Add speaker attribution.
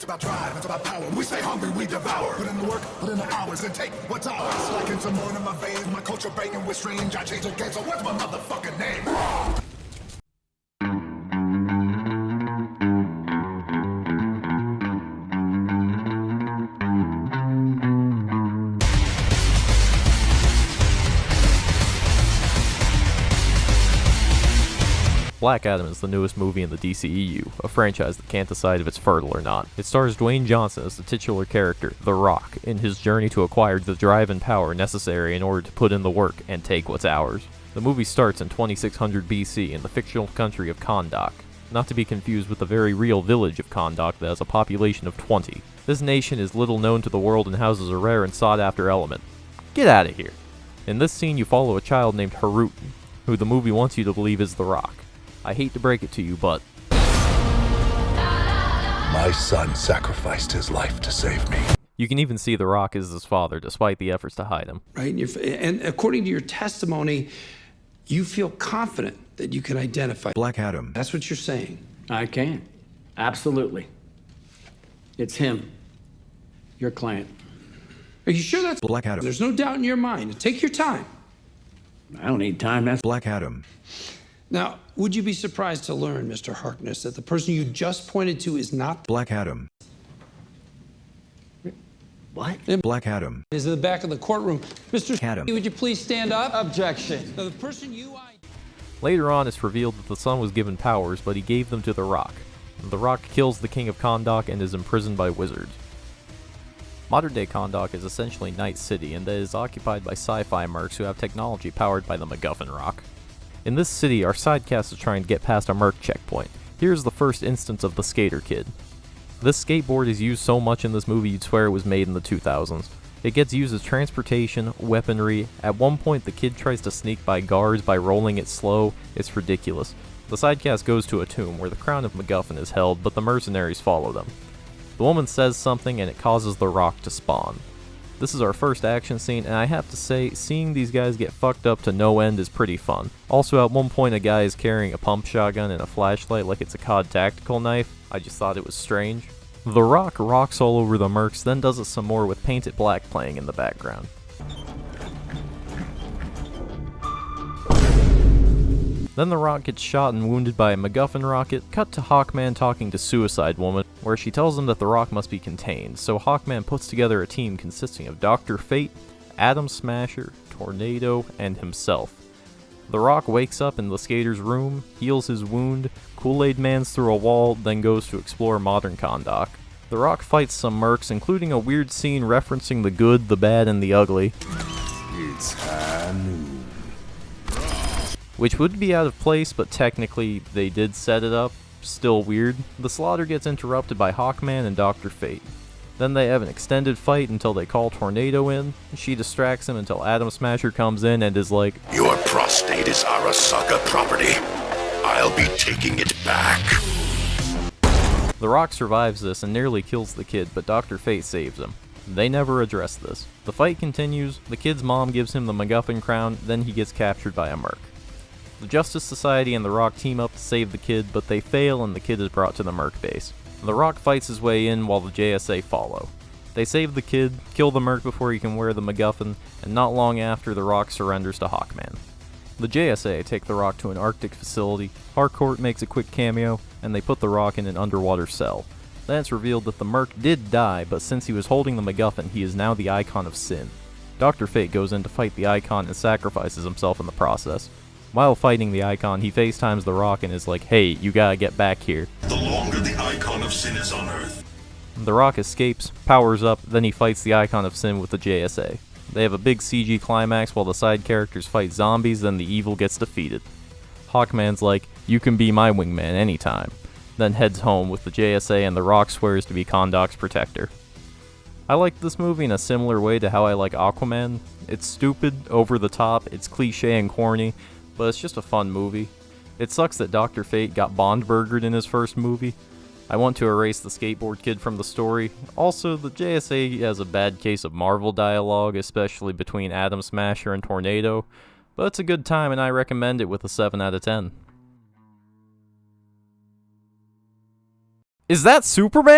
Speaker 1: It's about drive, it's about power. We stay hungry, we devour. Put in the work, put in the hours, and take what's ours. Like in some more in my veins, my culture banging with strange. I change the game, so what's my motherfucking name?
Speaker 2: Black Adam is the newest movie in the DCEU, a franchise that can't decide if it's fertile or not. It stars Dwayne Johnson as the titular character, The Rock, in his journey to acquire the drive and power necessary in order to put in the work and take what's ours. The movie starts in 2600 BC in the fictional country of Kahndaq, not to be confused with the very real village of Kahndaq that has a population of 20. This nation is little known to the world and houses a rare and sought-after element. Get out of here! In this scene you follow a child named Harutan, who the movie wants you to believe is The Rock. I hate to break it to you, but
Speaker 1: My son sacrificed his life to save me.
Speaker 2: you can even see The Rock is his father, despite the efforts to hide him.
Speaker 3: Right? And according to your testimony, you feel confident that you can identify
Speaker 4: Black Adam.
Speaker 3: That's what you're saying.
Speaker 5: I can. Absolutely. It's him. Your client.
Speaker 3: Are you sure that's
Speaker 4: Black Adam.
Speaker 3: There's no doubt in your mind. Take your time.
Speaker 5: I don't need time. That's
Speaker 4: Black Adam.
Speaker 3: Now, would you be surprised to learn, Mr. Harkness, that the person you just pointed to is not
Speaker 4: Black Adam.
Speaker 5: what?
Speaker 4: Black Adam.
Speaker 3: is in the back of the courtroom. Mr.
Speaker 4: Adam.
Speaker 3: Would you please stand up?
Speaker 5: Objection.
Speaker 3: Now, the person you
Speaker 2: Later on, it's revealed that the son was given powers, but he gave them to The Rock. The Rock kills the king of Kahndaq and is imprisoned by wizards. Modern-day Kahndaq is essentially Night City, and that is occupied by sci-fi mercs who have technology powered by the MacGuffin rock. In this city, our sidecast is trying to get past a merc checkpoint. Here's the first instance of the Skater Kid. This skateboard is used so much in this movie you'd swear it was made in the 2000s. It gets used as transportation, weaponry. At one point the kid tries to sneak by guards by rolling it slow. It's ridiculous. The sidecast goes to a tomb where the crown of MacGuffin is held, but the mercenaries follow them. The woman says something and it causes The Rock to spawn. This is our first action scene, and I have to say, seeing these guys get fucked up to no end is pretty fun. Also, at one point a guy is carrying a pump shotgun and a flashlight like it's a COD tactical knife. I just thought it was strange. The Rock rocks all over the mercs, then does it some more with Paint It Black playing in the background. Then The Rock gets shot and wounded by a MacGuffin rocket. Cut to Hawkman talking to Suicide Woman, where she tells him that The Rock must be contained, so Hawkman puts together a team consisting of Dr. Fate, Atom Smasher, Tornado, and himself. The Rock wakes up in the skater's room, heals his wound, Kool-Aid Man's through a wall, then goes to explore modern Kahndaq. The Rock fights some mercs, including a weird scene referencing the good, the bad, and the ugly.
Speaker 1: It's high noon.
Speaker 2: Which would be out of place, but technically they did set it up. Still weird. The slaughter gets interrupted by Hawkman and Dr. Fate. Then they have an extended fight until they call Tornado in. She distracts him until Atom Smasher comes in and is like,
Speaker 1: Your prostate is Arasaka property. I'll be taking it back.
Speaker 2: The Rock survives this and nearly kills the kid, but Dr. Fate saves him. They never address this. The fight continues, the kid's mom gives him the MacGuffin crown, then he gets captured by a merc. The Justice Society and The Rock team up to save the kid, but they fail and the kid is brought to the merc base. The Rock fights his way in while the JSA follow. They save the kid, kill the merc before he can wear the MacGuffin, and not long after the Rock surrenders to Hawkman. The JSA take the Rock to an Arctic facility, Harcourt makes a quick cameo, and they put the Rock in an underwater cell. Then it's revealed that the merc did die, but since he was holding the MacGuffin, he is now the icon of sin. Dr. Fate goes in to fight the icon and sacrifices himself in the process. While fighting the icon, he FaceTimes The Rock and is like, hey, you gotta get back here.
Speaker 1: The longer the icon of sin is on Earth.
Speaker 2: The Rock escapes, powers up, then he fights the icon of sin with the JSA. They have a big CG climax while the side characters fight zombies, then the evil gets defeated. Hawkman's like, you can be my wingman anytime. Then heads home with the JSA and The Rock swears to be Kahndaq's protector. I like this movie in a similar way to how I like Aquaman. It's stupid, over the top, it's cliche and corny, but it's just a fun movie. It sucks that Dr. Fate got Bond-burgered in his first movie. I want to erase the skateboard kid from the story. Also, the JSA has a bad case of Marvel dialogue, especially between Atom Smasher and Tornado, but it's a good time and I recommend it with a 7 out of 10. Is that Superman?